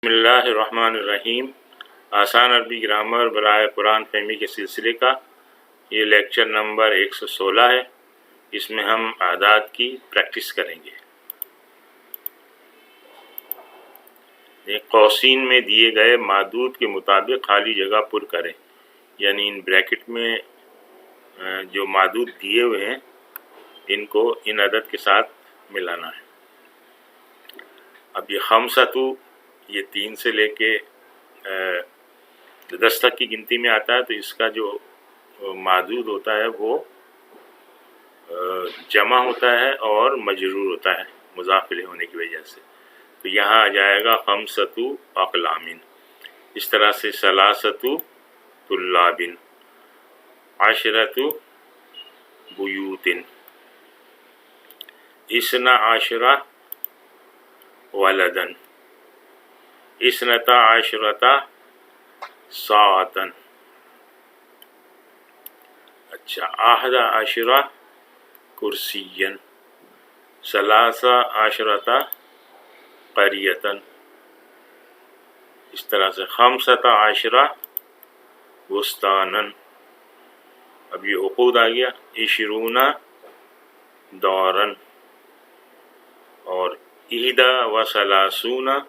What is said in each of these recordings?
بسم اللہ الرحمن الرحیم۔ آسان عربی گرامر برائے قرآن فہمی کے سلسلے کا یہ لیکچر نمبر 116 ہے۔ اس میں ہم اعداد کی پریکٹس کریں گے۔ قوسین میں دیے گئے معدود کے مطابق خالی جگہ پر کریں، یعنی ان بریکٹ میں جو معدود دیے ہوئے ہیں ان کو ان عدد کے ساتھ ملانا ہے۔ اب یہ خمسۃ، یہ 3 سے لے کے 10 تک کی گنتی میں آتا ہے، تو اس کا جو معدود ہوتا ہے وہ جمع ہوتا ہے اور مجرور ہوتا ہے مضاف الیہ ہونے کی وجہ سے۔ تو یہاں آ جائے گا خمسۃ اقلام، اس طرح سے ثلاثۃ طلاب، عشرۃ بیوت، اثنا عشرہ ولدن، اثنتا عشرۃ ساعۃ، اچھا، احد عشرہ کرسیا، ثلاث عشرۃ قریۃ، اس طرح سے خمسۃ عشرہ بستانا۔ اب یہ عقود آ گیا، 20 دورا، اور 31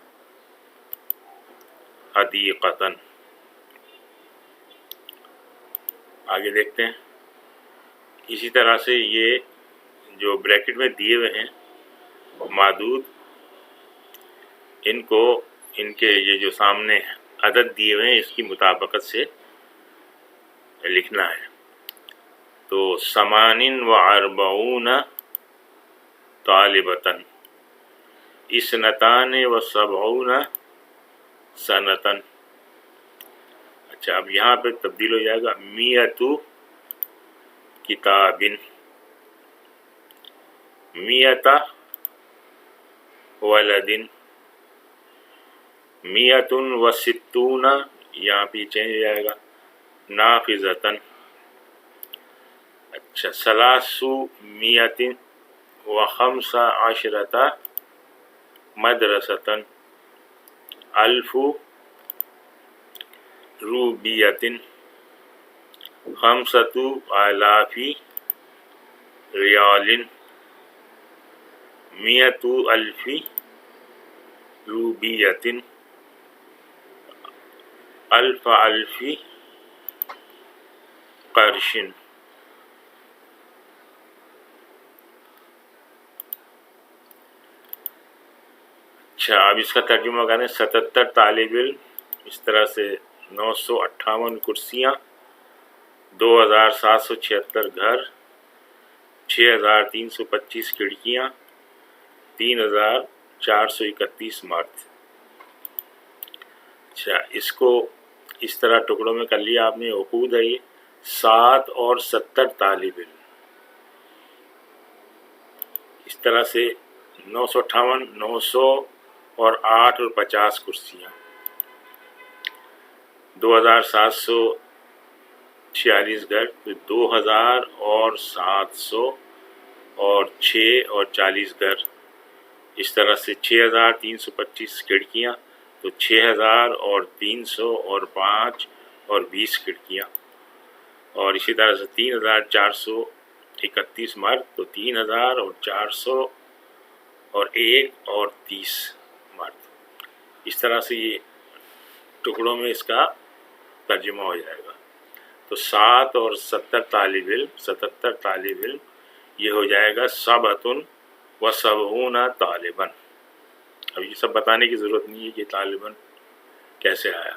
حدیقۃ۔ آگے دیکھتے ہیں۔ اسی طرح سے یہ جو بریکٹ میں دیے ہوئے ہیں معدود، ان کو ان کے یہ جو سامنے عدد دیے ہوئے ہیں اس کی مطابقت سے لکھنا ہے۔ تو 48 طالبۃ، 72 سنۃ۔ اچھا، اب یہاں پہ تبدیل ہو جائے گا، 100 کتاب، 100 ولد، 160، یہاں پہ چینج ہو جائے گا، نافذۃ۔ اچھا، 315 مدرسۃ، 1000 روبیۃ، 5000 ریال، 100,000 روبیۃ، 1000 قرش۔ اچھا، اب اس کا ترجمہ کریں۔ 77 طالب علم، اس طرح سے 958 کرسیاں، 2776 گھر، 6325 کھڑکیاں، 3431 مرد۔ اچھا، اس کو اس طرح ٹکڑوں میں کر لیا آپ نے۔ عقود ہے یہ 7 اور 70 طالب علم، اس طرح سے 958، 900 اور 8 اور 50 کرسیاں، 2746 گھر، 2000 اور 700 اور 6 اور 40 گھر، اس طرح سے 6325 کھڑکیاں، تو 6000 اور 300 اور 5 اور 20 کھڑکیاں، اور اسی طرح سے 3431 مرد، تو 3000 اور 400 اور 1 اور 30 مرد۔ اس طرح سے یہ ٹکڑوں میں اس کا ترجمہ ہو جائے گا۔ تو 7 اور 70 طالب علم، 77 طالب علم، یہ ہو جائے گا 77 طالباً۔ اب یہ سب بتانے کی ضرورت نہیں ہے کہ طالباً کیسے آیا۔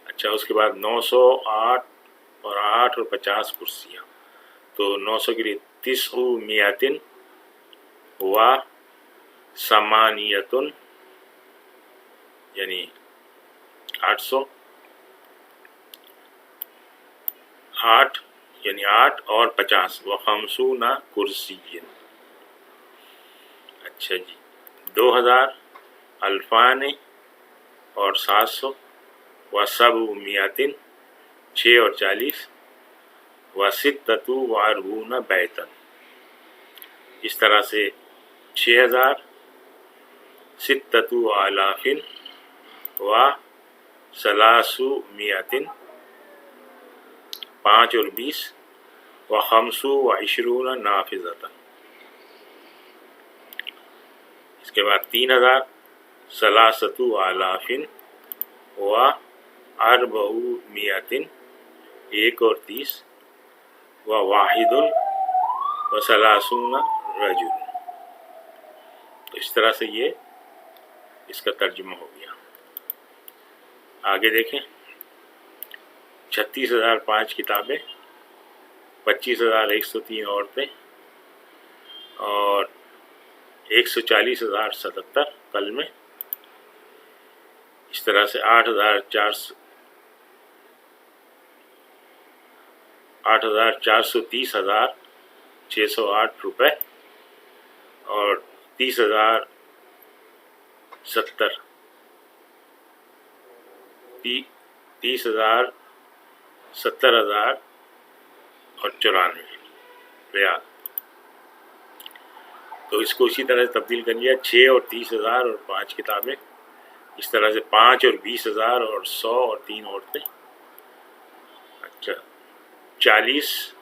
اچھا، اس کے بعد 908 اور 8 اور 50 کرسیاں، تو 900 کے لیے 900 و 8 یعنی 800، 8 یعنی 8 اور 50، و 50 کرسی۔ اچھا جی، 2000 الفان اور 700، و 700 6 اور 40، و 46 بیتن۔ اس طرح سے 6000، 6000 و ثلاثو میتن 5 اور 20 و خمسو و عشرون نافذۃ. اس کے بعد 3000 ثلاثۃ آلاف و اربع میتن 1 اور 30 و واحد و ثلاثون رجل. تو اس طرح سے یہ اس کا ترجمہ ہو گیا. آگے دیکھیں 36,005 کتابیں، 25,103 عورتیں اور 140,077 کلمے. اس طرح سے 8,430,608 روپے اور 30,070 اور 94 ریال. تو اس کو اسی طرح سے تبدیل کر لیا 6 اور 30,000 اور 5 کتابیں. اس طرح سے 5 اور 20,000 اور 100 اور 3 عورتیں. اچھا 40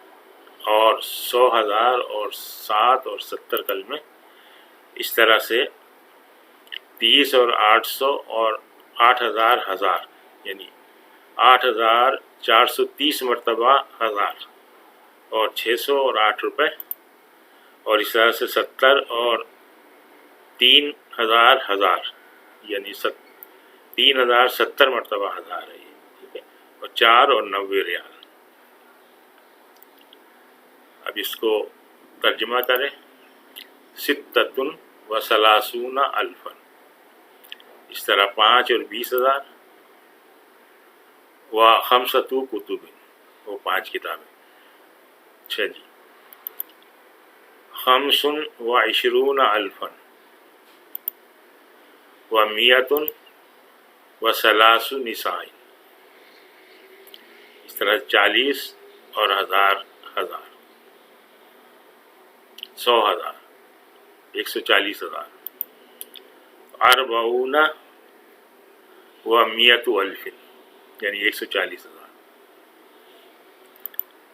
اور 100,000 اور 7 اور 70 کلمے. اس طرح سے 30 اور 800 اور 8,000 ہزار، یعنی 8,430 مرتبہ ہزار اور 600 اور 8 روپے. اور اس طرح سے 70 اور 3,000 ہزار، یعنی 3,070 مرتبہ ہزار ہے یہ، ٹھیک ہے. اور 4 اور 90 ریال. اب اس کو ترجمہ کریں 36 الفا. اس طرح 5 اور 20,000 و 5 کتب، وہ 5 کتابیں. اچھا جی 25 الفا و 100 و 3 نساء. اس طرح 40 اور 1,000 100,000 140,000. 40 و 100 الف، یعنی 140,000.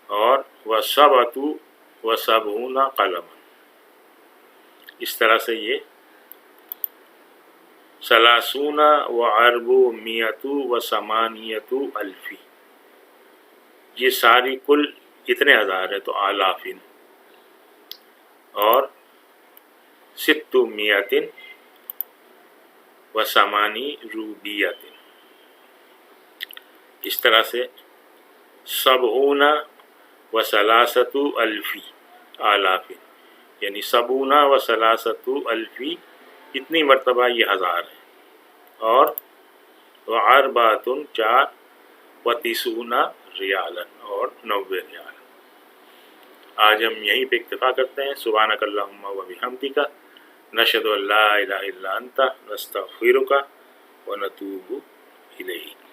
اور وسبعۃ و 70 قلم. اس طرح سے یہ 30 و 400 و 8 الف. یہ ساری کل کتنے ہزار ہے؟ تو آلافین. اور 600 و 8 روبیت. اس طرح سے 70 و 3 الف آلاف، یعنی 70 و 3 الف کتنی مرتبہ یہ ہزار ہے. اور 4 و 90 ریالا اور 90 ریال. آج ہم یہیں پہ اکتفا کرتے ہیں. سبحانک اللہم و بحمدک نشہد ان لا الہ الا انت نستغفرک و نتوب الیک.